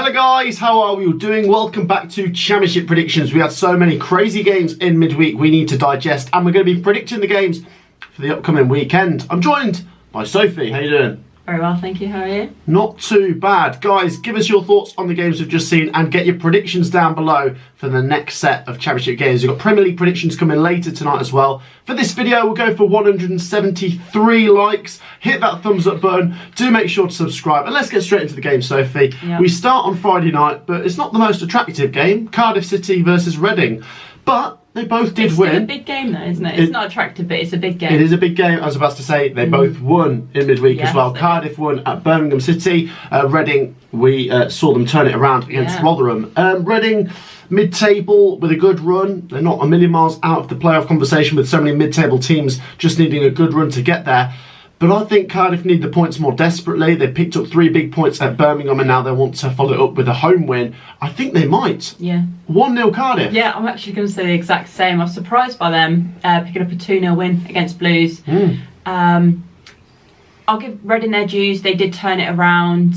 Hello guys, how are we all doing? Welcome back to Championship Predictions. We had so many crazy games in midweek we need to digest, and we're going to be predicting the games for the upcoming weekend. I'm joined by Sophie. How you doing? Very well, thank you. How are you? Not too bad. Guys, give us your thoughts on the games we've just seen and get your predictions down below for the next set of Championship games. We've got Premier League predictions coming later tonight as well. For this video, we'll go for 173 likes. Hit that thumbs up button. Do make sure to subscribe. And let's get straight into the game, Sophie. Yep. We start on Friday night, but it's not the most attractive game. Cardiff City versus Reading. But they both did win. It's a big game though, isn't it? It's not attractive, but it's a big game. It is a big game. I was about to say they both won in midweek as well. Cardiff won at Birmingham City. Reading, we saw them turn it around against Rotherham. Reading, mid-table with a good run. They're not a million miles out of the playoff conversation with so many mid-table teams just needing a good run to get there. But I think Cardiff need the points more desperately. They picked up 3 big points at Birmingham and now they want to follow it up with a home win. I think they might. Yeah. 1-0 Cardiff. Yeah, I'm actually going to say the exact same. I was surprised by them picking up a 2-0 win against Blues. I'll give Reading their dues. They did turn it around.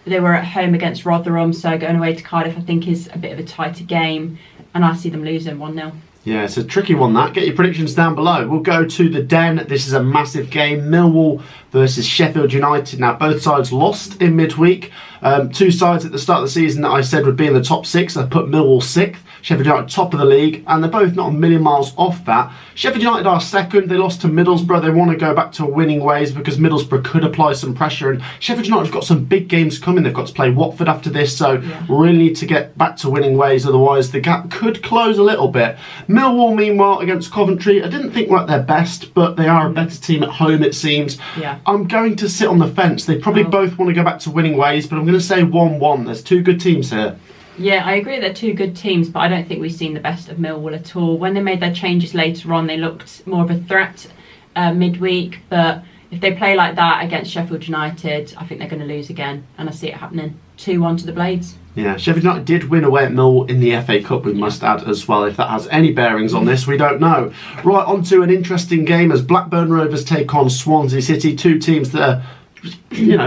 They were at home against Rotherham, so going away to Cardiff I think is a bit of a tighter game. And I see them losing 1-0. Yeah, it's a tricky one that. Get your predictions down below. We'll go to the Den. This is a massive game. Millwall versus Sheffield United. Now, both sides lost in midweek. 2 sides at the start of the season that I said would be in the top 6. I put Millwall 6th. Sheffield United top of the league, and they're both not a million miles off that. Sheffield United are second. They lost to Middlesbrough. They want to go back to winning ways because Middlesbrough could apply some pressure, and Sheffield United have got some big games coming. They've got to play Watford after this, so really need to get back to winning ways, otherwise the gap could close a little bit. Millwall, meanwhile, against Coventry, I didn't think were at their best, but they are a better team at home, it seems. I'm going to sit on the fence. They probably both want to go back to winning ways, but I'm going to say 1-1. There's 2 good teams here. Yeah, I agree they're 2 good teams, but I don't think we've seen the best of Millwall at all. When they made their changes later on, they looked more of a threat midweek, but if they play like that against Sheffield United, I think they're going to lose again, and I see it happening. 2-1 to the Blades. Yeah, Sheffield United did win away at Millwall in the FA Cup, we must add as well. If that has any bearings on this, we don't know. Right, on to an interesting game as Blackburn Rovers take on Swansea City, 2 teams that are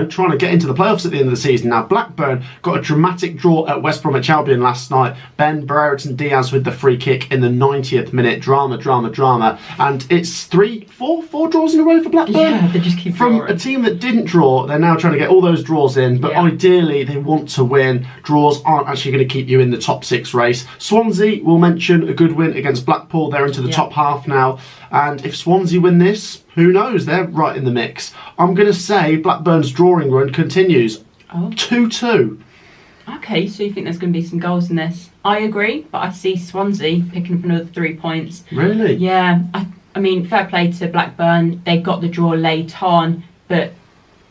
trying to get into the playoffs at the end of the season. Now, Blackburn got a dramatic draw at West Bromwich Albion last night. Ben Brereton Diaz with the free kick in the 90th minute. Drama. And it's 4 draws in a row for Blackburn. Yeah, they just keep From drawing. a team that didn't draw, they're now trying to get all those draws in, but ideally they want to win. Draws aren't actually going to keep you in the top 6 race. Swansea, we'll mention a good win against Blackpool. They're into the top half now. And if Swansea win this, who knows? They're right in the mix. I'm going to say Blackburn's drawing run continues. 2-2. Okay, so you think there's going to be some goals in this? I agree, but I see Swansea picking up another 3 points. Really? Yeah. I mean, fair play to Blackburn. They got the draw late on, but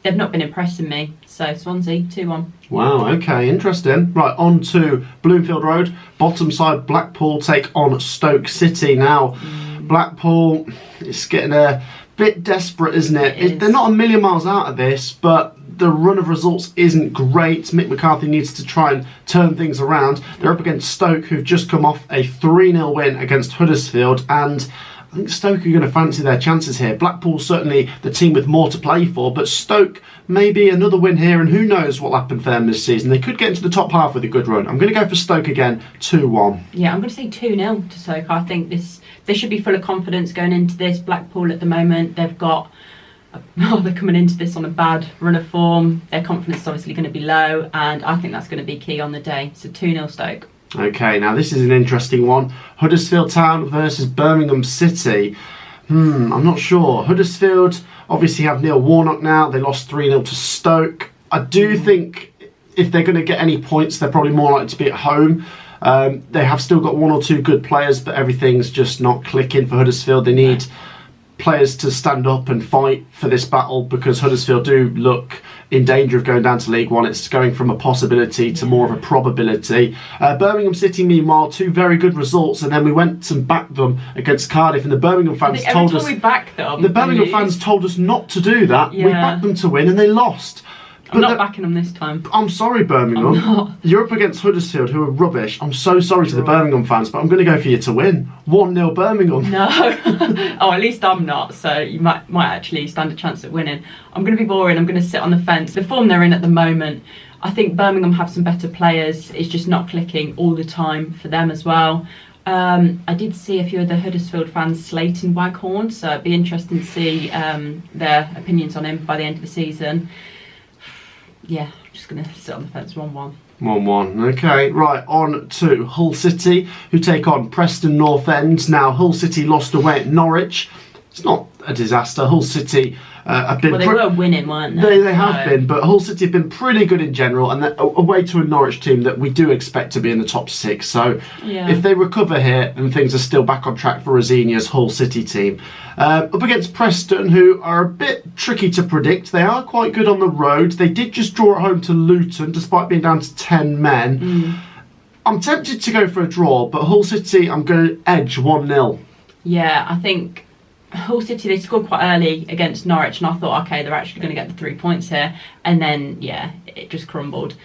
they've not been impressing me. So Swansea, 2-1. Wow, okay, interesting. Right, on to Bloomfield Road. Bottom side, Blackpool take on Stoke City. Now, Blackpool, it's getting a bit desperate, isn't it? They're not a million miles out of this, but the run of results isn't great. Mick McCarthy needs to try and turn things around. They're up against Stoke, who've just come off a 3-0 win against Huddersfield, and I think Stoke are going to fancy their chances here. Blackpool's certainly the team with more to play for, but Stoke maybe another win here, and who knows what will happen for them this season. They could get into the top half with a good run. I'm going to go for Stoke again, 2-1. Yeah, I'm going to say 2-0 to Stoke. I think they should be full of confidence going into this. Blackpool at the moment, they're coming into this on a bad run of form. Their confidence is obviously going to be low, and I think that's going to be key on the day. So 2-0 Stoke. Okay, now this is an interesting one. Huddersfield Town versus Birmingham City. I'm not sure. Huddersfield obviously have Neil Warnock now. They lost 3-0 to Stoke. I do think if they're going to get any points, they're probably more likely to be at home. They have still got 1 or 2 good players, but everything's just not clicking for Huddersfield. They need players to stand up and fight for this battle because Huddersfield do look in danger of going down to League One. It's going from a possibility to more of a probability. Birmingham City, meanwhile, 2 very good results, and then we went and backed them against Cardiff, and the Birmingham fans told us... we backed them, the Birmingham fans told us not to do that. We backed them to win, and they lost. I'm not backing them this time. I'm sorry, Birmingham. I'm not. You're up against Huddersfield, who are rubbish. I'm so sorry to the Birmingham fans, but I'm going to go for you to win. 1-0 Birmingham. No. Oh, at least I'm not, so you might actually stand a chance at winning. I'm going to be boring. I'm going to sit on the fence. The form they're in at the moment, I think Birmingham have some better players. It's just not clicking all the time for them as well. I did see a few of the Huddersfield fans slating Waghorn, so it'd be interesting to see their opinions on him by the end of the season. Yeah, I'm just going to sit on the fence. 1-1. 1-1. Okay, right, on to Hull City, who take on Preston North End. Now, Hull City lost away at Norwich. It's not a disaster. Hull City have been... Well, they were winning, weren't they? They have been, but Hull City have been pretty good in general, and they're away to a Norwich team that we do expect to be in the top 6. So if they recover here and things are still back on track for Rosinia's Hull City team. Up against Preston, who are a bit tricky to predict. They are quite good on the road. They did just draw at home to Luton, despite being down to 10 men. I'm tempted to go for a draw, but Hull City, I'm going to edge 1-0. Yeah, I think Hull City, they scored quite early against Norwich, and I thought, okay, they're actually going to get the 3 points here. And then, yeah, it just crumbled.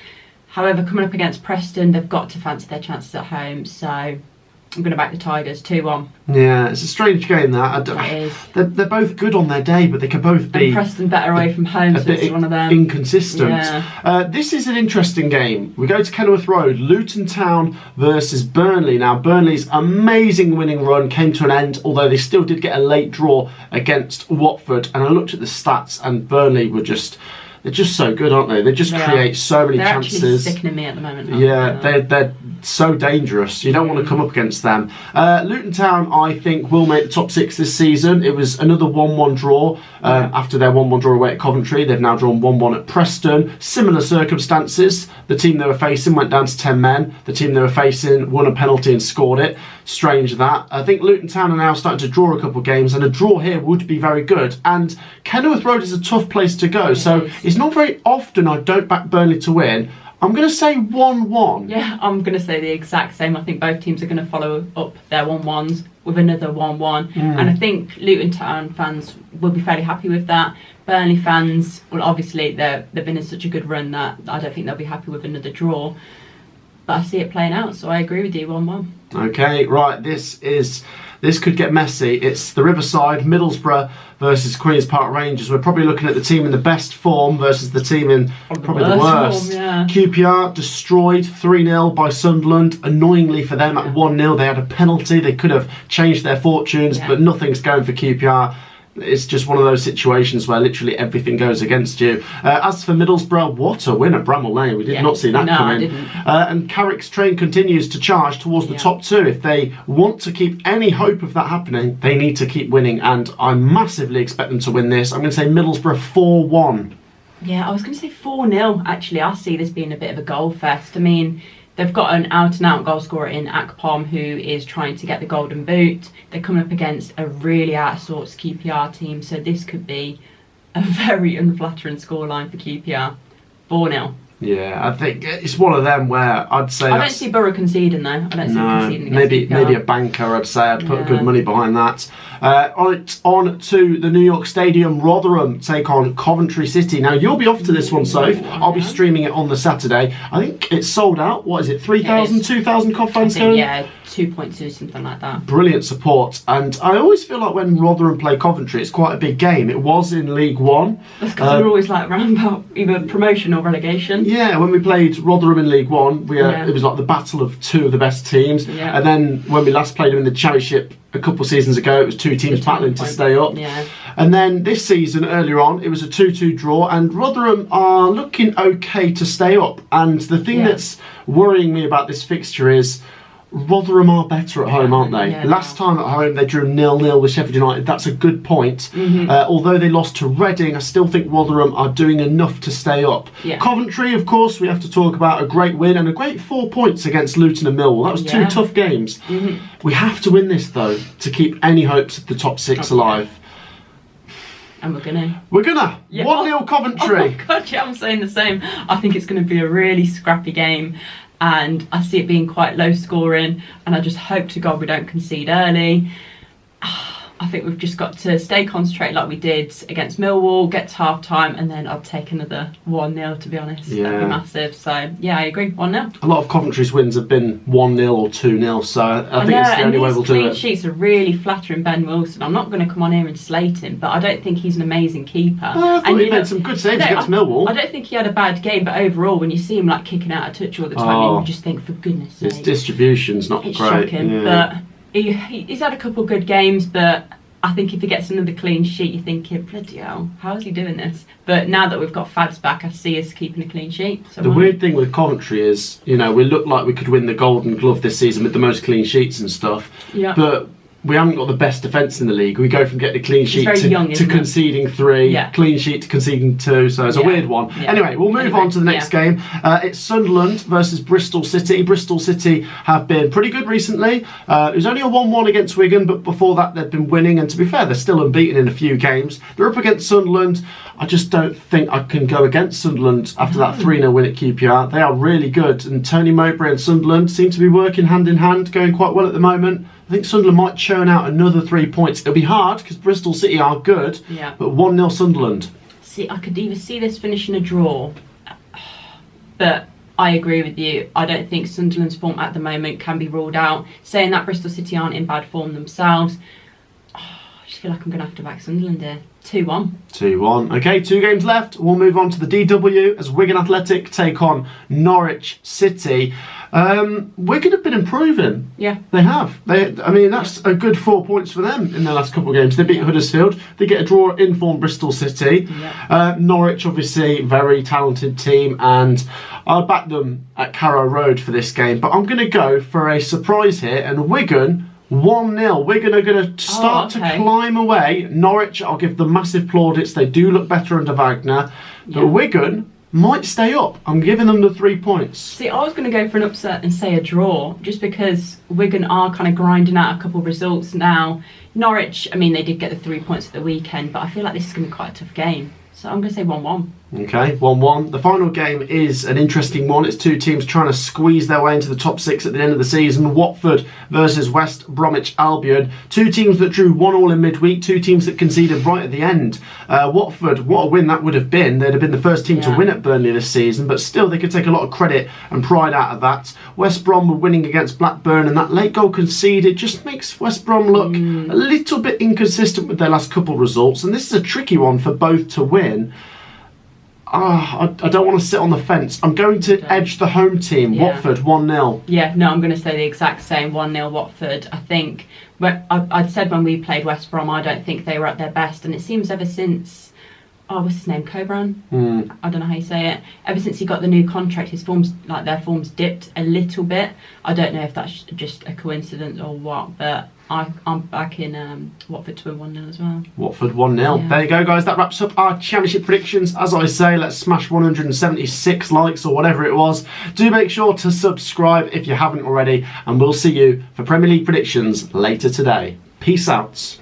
However, coming up against Preston, they've got to fancy their chances at home, so I'm going to back the Tigers 2-1. Yeah, it's a strange game, that. It is. They're both good on their day, but they can both be... And Preston better away from home, so it's one of them. Inconsistent. Yeah. This is an interesting game. We go to Kenilworth Road, Luton Town versus Burnley. Now, Burnley's amazing winning run came to an end, although they still did get a late draw against Watford. And I looked at the stats, and Burnley were just... They're just so good, aren't they? They just create so many chances. They're actually sickening me at the moment. Yeah, they're so dangerous. You don't want to come up against them. Luton Town, I think, will make the top 6 this season. It was another 1-1 draw after their 1-1 draw away at Coventry. They've now drawn 1-1 at Preston. Similar circumstances. The team they were facing went down to 10 men. The team they were facing won a penalty and scored it. Strange that. I think Luton Town are now starting to draw a couple of games, and a draw here would be very good. And Kenilworth Road is a tough place to go, so it's not very often I don't back Burnley to win. I'm going to say 1-1. Yeah, I'm going to say the exact same. I think both teams are going to follow up their 1-1s with another 1-1. And I think Luton Town fans will be fairly happy with that. Burnley fans, well, obviously, they've been in such a good run that I don't think they'll be happy with another draw. But I see it playing out, so I agree with you, 1-1. Okay, right, this could get messy. It's the Riverside, Middlesbrough versus Queen's Park Rangers. We're probably looking at the team in the best form versus the team in probably the worst. Form, yeah. QPR destroyed 3-0 by Sunderland. Annoyingly for them at 1-0, they had a penalty. They could have changed their fortunes, but nothing's going for QPR. It's just one of those situations where literally everything goes against you. As for Middlesbrough, what a win at Bramall Lane. We did not see that coming. I didn't. And Carrick's train continues to charge towards the top 2. If they want to keep any hope of that happening, they need to keep winning. And I massively expect them to win this. I'm going to say Middlesbrough 4-1. Yeah, I was going to say 4-0. Actually, I see this being a bit of a goal fest. I mean, they've got an out-and-out goal scorer in Akpom who is trying to get the golden boot. They're coming up against a really out-of-sorts QPR team, so this could be a very unflattering scoreline for QPR. 4-0. Yeah, I think it's one of them where I'd say... I don't see Borough conceding, though. I don't see them conceding against QPR. Maybe a banker, I'd say. I'd put good money behind that. On to the New York Stadium. Rotherham take on Coventry City. Now, you'll be off to this one, Soph. I'll be streaming it on the Saturday. I think it's sold out. What is it, 3,000, 2,000 Cov fans going? Yeah, 2.2, something like that. Brilliant support. And I always feel like when Rotherham play Coventry, it's quite a big game. It was in League One. That's because we're always like round about either promotion or relegation. Yeah, when we played Rotherham in League One, it was like the battle of two of the best teams. Yeah. And then when we last played them in the Championship a couple of seasons ago, it was two teams battling to stay up. Yeah. And then this season, earlier on, it was a 2-2 draw, and Rotherham are looking okay to stay up. And the thing that's worrying me about this fixture is Rotherham are better at home, aren't they? Last time at home, they drew 0-0 with Sheffield United. That's a good point. Although they lost to Reading, I still think Rotherham are doing enough to stay up. Coventry, of course, we have to talk about a great win and a great 4 points against Luton and Millwall. That was two tough games. We have to win this, though, to keep any hopes of the top six alive. And we're gonna. 1-0 Coventry. Oh God, yeah, I'm saying the same. I think it's going to be a really scrappy game, and I see it being quite low scoring, and I just hope to God we don't concede early. I think we've just got to stay concentrated like we did against Millwall, get to half time, and then I'd take another 1-0, to be honest. Yeah. That'd be massive. So, yeah, I agree. 1-0. A lot of Coventry's wins have been 1-0 or 2-0, so I think it's the only way we'll do it. Clean sheets are really flattering Ben Wilson. I'm not going to come on here and slate him, but I don't think he's an amazing keeper. I thought he made some good saves against Millwall. I don't think he had a bad game, but overall, when you see him like kicking out a touch all the time, you just think, for goodness sake. His distribution's not it's great. Shocking, Yeah. but he's had a couple of good games, but I think if he gets another clean sheet, you're thinking, bloody hell, how is he doing this? But now that we've got Fads back, I see us keeping a clean sheet. So the weird thing with Coventry is, we look like we could win the Golden Glove this season with the most clean sheets and stuff. Yeah. But we haven't got the best defence in the league. We go from getting a clean sheet to conceding 3, clean sheet to conceding 2, so it's a weird one. Yeah. Anyway, we'll move on to the next game. It's Sunderland versus Bristol City. Bristol City have been pretty good recently. It was only a 1-1 against Wigan, but before that they've been winning, and to be fair, they're still unbeaten in a few games. They're up against Sunderland. I just don't think I can go against Sunderland after that 3-0 win at QPR. They are really good, and Tony Mowbray and Sunderland seem to be working hand in hand, going quite well at the moment. I think Sunderland might churn out another 3 points. It'll be hard because Bristol City are good, but 1-0 Sunderland. See, I could either see this finishing a draw, but I agree with you. I don't think Sunderland's form at the moment can be ruled out. Saying that, Bristol City aren't in bad form themselves. I just feel like I'm going to have to back Sunderland here. 2-1. 2-1. Okay, 2 games left. We'll move on to the DW as Wigan Athletic take on Norwich City. Wigan have been improving. Yeah. They have. That's a good 4 points for them in their last couple of games. They beat Huddersfield. They get a draw at in-form Bristol City. Yeah. Norwich, obviously, very talented team, and I'll back them at Carrow Road for this game. But I'm going to go for a surprise here, and Wigan 1-0. Wigan are going to start to climb away. Norwich, I'll give them massive plaudits. They do look better under Wagner. But Wigan might stay up. I'm giving them the 3 points. See, I was going to go for an upset and say a draw, just because Wigan are kind of grinding out a couple of results now. Norwich, they did get the 3 points at the weekend, but I feel like this is going to be quite a tough game. So I'm going to say 1-1. Okay, 1-1. The final game is an interesting one. It's 2 teams trying to squeeze their way into the top 6 at the end of the season. Watford versus West Bromwich Albion. 2 teams that drew 1-1 in midweek. 2 teams that conceded right at the end. Watford, what a win that would have been. They'd have been the first team to win at Burnley this season, but still they could take a lot of credit and pride out of that. West Brom were winning against Blackburn, and that late goal conceded just makes West Brom look a little bit inconsistent with their last couple of results, and this is a tricky one for both to win. I don't want to sit on the fence. I'm going to edge the home team, Watford, 1-0. Yeah, no, I'm going to say the exact same, 1-0 Watford. I think, I'd said when we played West Brom, I don't think they were at their best, and it seems ever since, what's his name, Cobran? I don't know how you say it. Ever since he got the new contract, their form's dipped a little bit. I don't know if that's just a coincidence or what, but I'm backing Watford to win 1-0 as well. Watford 1-0. Yeah. There you go, guys. That wraps up our championship predictions. As I say, let's smash 176 likes or whatever it was. Do make sure to subscribe if you haven't already, and we'll see you for Premier League predictions later today. Peace out.